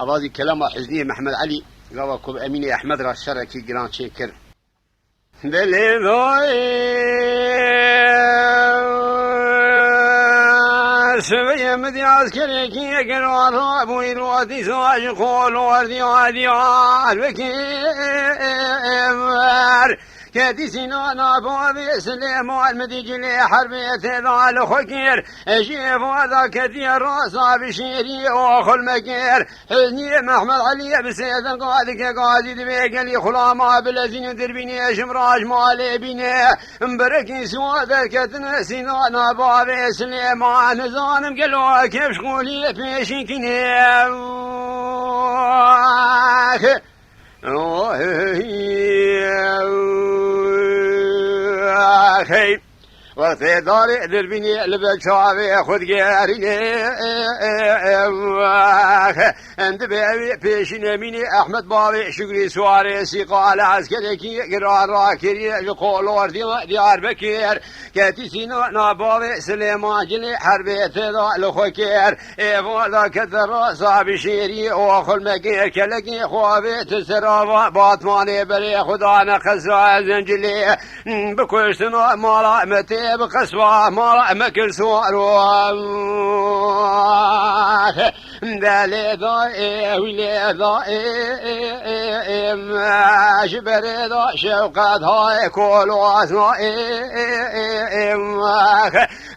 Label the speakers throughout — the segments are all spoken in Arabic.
Speaker 1: أبادي كلام حزنية محمد علي قال كوب أميني أحمد راس شركي جران شكر دلي سبيا مدي عسكري كي يقروا الراب ويرواتي سواج قول وردي وادي الوكير كادي سنان أبوابي سليم والمديجلي حربية ذا الخكير أجيب وذا كثير راسا بشيري وأخو المكير حزني محمد علي بسيد قادك قادي دبيك لي خلاما بالذين دربيني شمراج مالي بيني مبركي سوا ذكتنا سنان أبوابي سليم ظالم قلوا كيف شغولي بيشيكني خير وفي داري دربيني لبشافي خذ جاريني انت بيبي بيشين ميني احمد بابي شكري سواري سيقال عسكري كي قرار راكري يقول وردي ديار بكير كاتي سينا نابابي سليمان جلي حربي تذا لخوكير ايفو ذا كثر صابي شيري واخو المكير كلكي خوابي تسرابا باطماني بري خدانا خسا زنجلي بكوشتنا مالا متي بقسوة ما مكر سوار دالي ضائع ولي ضائع ما شبر ضا شوقات هاي كل واسماء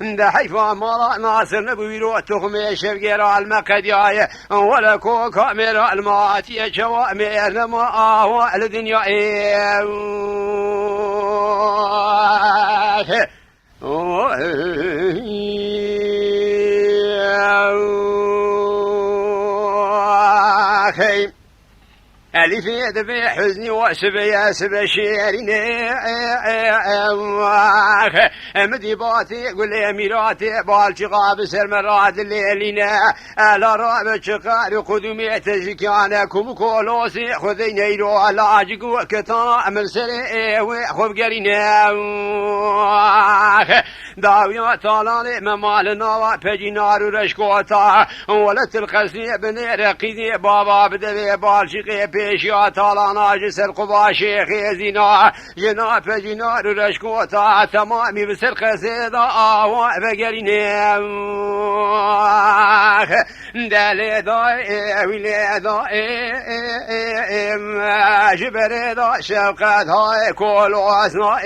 Speaker 1: ده حيفا مرا ناصر نبويرو تخمي شفقير المقدياي ولا كو كاميرا الماتي شوامير نما آهو الدنيا ألف يدفع حزني وسبيا سبا شيريني مدي باتي قل لي أميراتي بالشقاب سر مراد الليلينا ألا رابط شقار قدومي تجكانكم كولوسي خذي نيرو علاجك وكتان من سري وخب قرينا داويا طالاني ممالنا وفجي نار رشكوتا ولت القسني بني رقيدي بابا بدبي بالشقي بيشيا طالانا جسر قبا شيخي زينا جنا فجي نار رشكوتا تمامي بسر قسيدا آوا بقريني دالي داي ويلي داي جبري دا شوقات هاي كل واسنا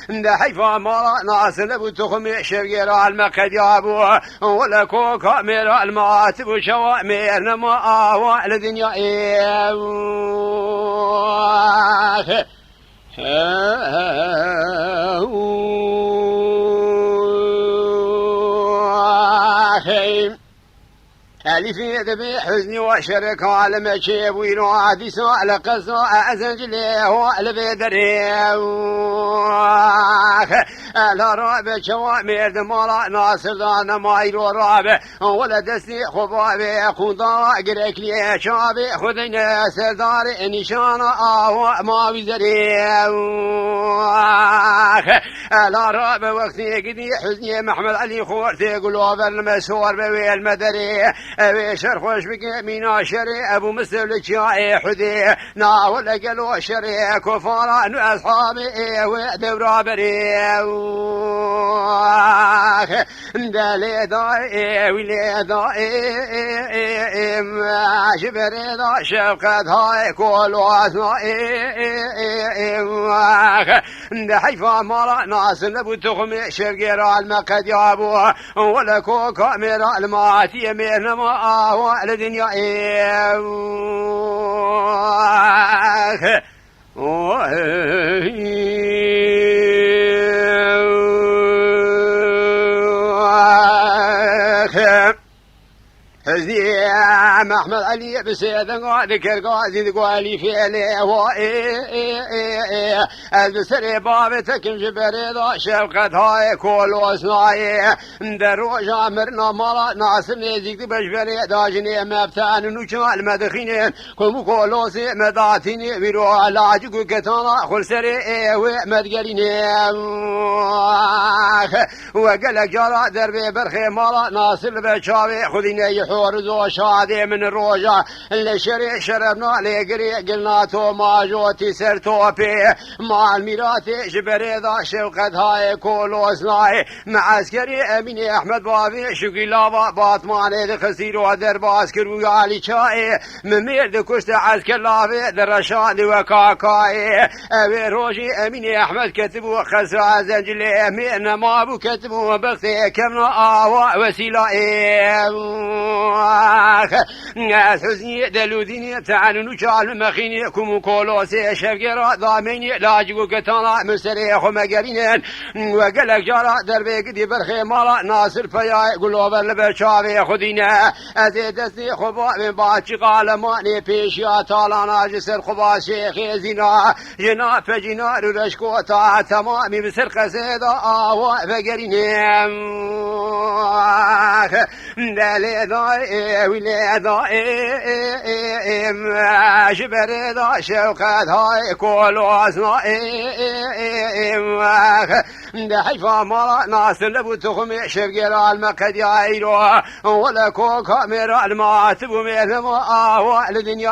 Speaker 1: ده حيفا مرا ناصر لبو تخمي شفقير المقد يابو ولا كو كاميرا الماتب وشوامير نما آوا لدنيا ألف يدبي حزني وشرك على مشيب وينوادي سؤال قصة أزنجلي هو البدري ألا رابع شوامير دمالا ناصر دانا مايرو رابع ولا دستي خبابي خدا قريك لي شابي خذنا سرداري نشان آه ما وزري ألا رابع وقتي قدي حزني محمد علي خورتي قلوب المسور بوي المدري أبي شرخوش بك مينا شري أبو مسلم شاي حدي ناول قالوا شري كفاران أصحابي ودورا بري دالي داي ولي داي جبري دا شفقت هاي كل واسماء ده حيفا مرا ناصر لبو تخمي شفقير المقد يابو ولا كو كاميرا الماتي من ما آوا لدنيا حزني محمد علي بسيد ذكر قاضي قالي في الهو البسري بابتك جبري ذا شفقت هاي كل وصناي دروج عمرنا مرا ناصر نزيك بجبري داجني مبتان نوشال مدخينين كم كولوسي مداتيني بيرو علاجك كتانا خل سري ومدقريني وقال جرى دربي برخي مرا ناصر بشاوي خذيني الحورز وشادي من الروجة اللي شربنا لقري قلنا تو ما جوتي سرتو بي مع الميراتي جبريضة شوقت هاي كولوزناي مع عسكري أميني أحمد بابي شوقي لابا باطماني دي خسير ودر باسكر ويالي شاي ممير دي كشت عسكر لابي درشان دي وكاكاي أبي روجي أميني أحمد كتبو خسرا زنجلي أمين ما بو كتبو بختي كمنا آوا وسيلة حزني دلوديني تعالوا نشال مخيني كمو كولوسي شفقرا ضاميني لاجقو كتانا مستريخ ومقرينين وقلق جارا دربي قدي برخي مالا ناصر فياي قلو بالبشابي خدينا ازي دستي خبا من باچي قالماني بيشيا تالانا جسر خبا شيخي زينا جنا فجنا رشكو تا تمامي بسر قسيدا آوا فقرينين دالي داي ويلي داي جبري دا شوقت هاي كولوزنا حيفا مالا ناصر لبو تخمي شفقر المقد يايرو ولا كو كاميرا الماتب مثل ما آوا لدنيا